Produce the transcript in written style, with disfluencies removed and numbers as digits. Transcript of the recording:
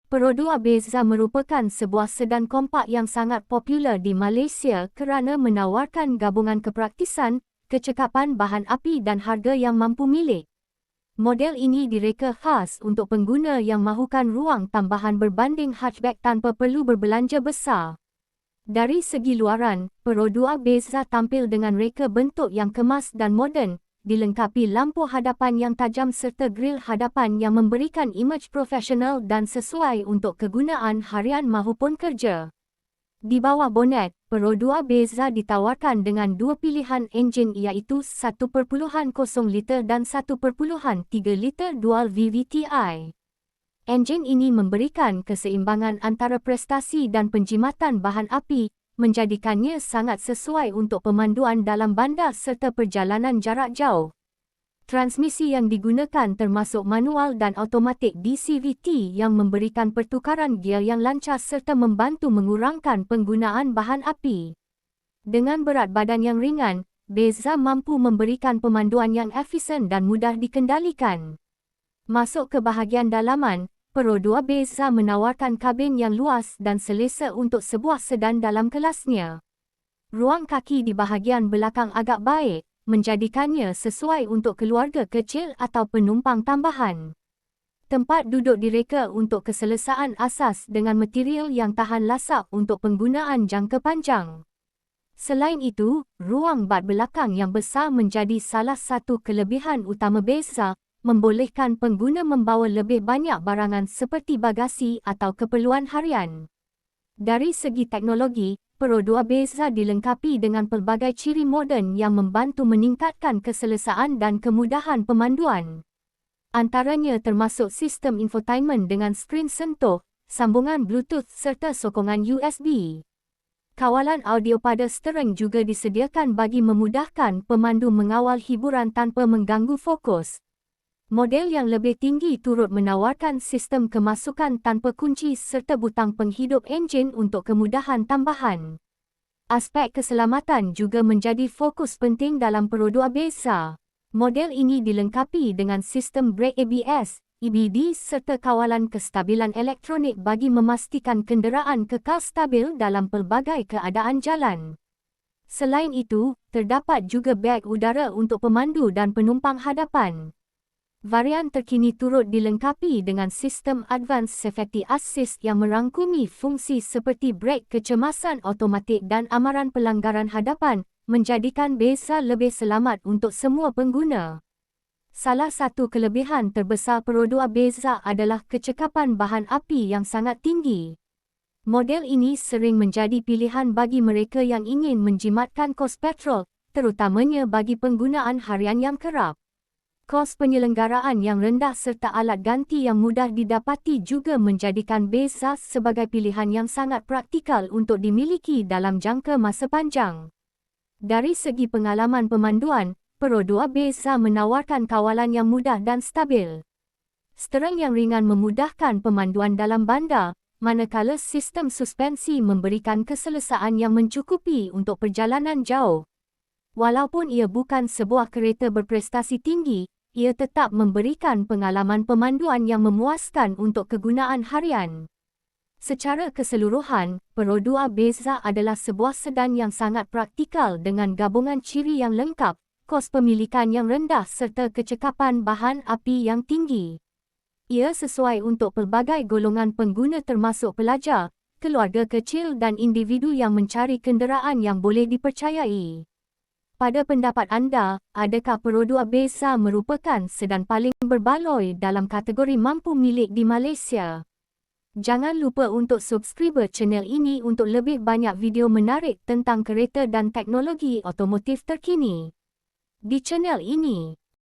Pro 2 Bezza merupakan sebuah sedan kompak yang sangat popular di Malaysia kerana menawarkan gabungan kepraktisan, kecekapan bahan api dan harga yang mampu milik. Model ini direka khas untuk pengguna yang mahukan ruang tambahan berbanding hatchback tanpa perlu berbelanja besar. Dari segi luaran, Pro 2 Bezza tampil dengan reka bentuk yang kemas dan moden, dilengkapi lampu hadapan yang tajam serta grill hadapan yang memberikan imej profesional dan sesuai untuk kegunaan harian mahupun kerja. Di bawah bonet, Pro 2 Bezza ditawarkan dengan dua pilihan enjin iaitu 1.0 liter dan 1.3 liter dual VVTi. Enjin ini memberikan keseimbangan antara prestasi dan penjimatan bahan api, menjadikannya sangat sesuai untuk pemanduan dalam bandar serta perjalanan jarak jauh. Transmisi yang digunakan termasuk manual dan automatik DCVT yang memberikan pertukaran gear yang lancar serta membantu mengurangkan penggunaan bahan api. Dengan berat badan yang ringan, Bezza mampu memberikan pemanduan yang efisien dan mudah dikendalikan. Masuk ke bahagian dalaman, Pro 2 Bezza menawarkan kabin yang luas dan selesa untuk sebuah sedan dalam kelasnya. Ruang kaki di bahagian belakang agak baik, menjadikannya sesuai untuk keluarga kecil atau penumpang tambahan. Tempat duduk direka untuk keselesaan asas dengan material yang tahan lasak untuk penggunaan jangka panjang. Selain itu, ruang bak belakang yang besar menjadi salah satu kelebihan utama Bezza, membolehkan pengguna membawa lebih banyak barangan seperti bagasi atau keperluan harian. Dari segi teknologi, Pro 2 Bezza dilengkapi dengan pelbagai ciri moden yang membantu meningkatkan keselesaan dan kemudahan pemanduan. Antaranya termasuk sistem infotainment dengan skrin sentuh, sambungan Bluetooth serta sokongan USB. Kawalan audio pada steering juga disediakan bagi memudahkan pemandu mengawal hiburan tanpa mengganggu fokus. Model yang lebih tinggi turut menawarkan sistem kemasukan tanpa kunci serta butang penghidup enjin untuk kemudahan tambahan. Aspek keselamatan juga menjadi fokus penting dalam Pro 2 Bezza. Model ini dilengkapi dengan sistem brake ABS, EBD serta kawalan kestabilan elektronik bagi memastikan kenderaan kekal stabil dalam pelbagai keadaan jalan. Selain itu, terdapat juga beg udara untuk pemandu dan penumpang hadapan. Varian terkini turut dilengkapi dengan sistem Advanced Safety Assist yang merangkumi fungsi seperti brek kecemasan automatik dan amaran pelanggaran hadapan, menjadikan Bezza lebih selamat untuk semua pengguna. Salah satu kelebihan terbesar Pro 2 Bezza adalah kecekapan bahan api yang sangat tinggi. Model ini sering menjadi pilihan bagi mereka yang ingin menjimatkan kos petrol, terutamanya bagi penggunaan harian yang kerap. Kos penyelenggaraan yang rendah serta alat ganti yang mudah didapati juga menjadikan Bezza sebagai pilihan yang sangat praktikal untuk dimiliki dalam jangka masa panjang. Dari segi pengalaman pemanduan, Pro 2 Bezza menawarkan kawalan yang mudah dan stabil. Steering yang ringan memudahkan pemanduan dalam bandar, manakala sistem suspensi memberikan keselesaan yang mencukupi untuk perjalanan jauh. Walaupun ia bukan sebuah kereta berprestasi tinggi, ia tetap memberikan pengalaman pemanduan yang memuaskan untuk kegunaan harian. Secara keseluruhan, Pro 2 Bezza adalah sebuah sedan yang sangat praktikal dengan gabungan ciri yang lengkap, kos pemilikan yang rendah serta kecekapan bahan api yang tinggi. Ia sesuai untuk pelbagai golongan pengguna termasuk pelajar, keluarga kecil dan individu yang mencari kenderaan yang boleh dipercayai. Pada pendapat anda, adakah Pro 2 Bezza merupakan sedan paling berbaloi dalam kategori mampu milik di Malaysia? Jangan lupa untuk subscribe channel ini untuk lebih banyak video menarik tentang kereta dan teknologi otomotif terkini. Di channel ini,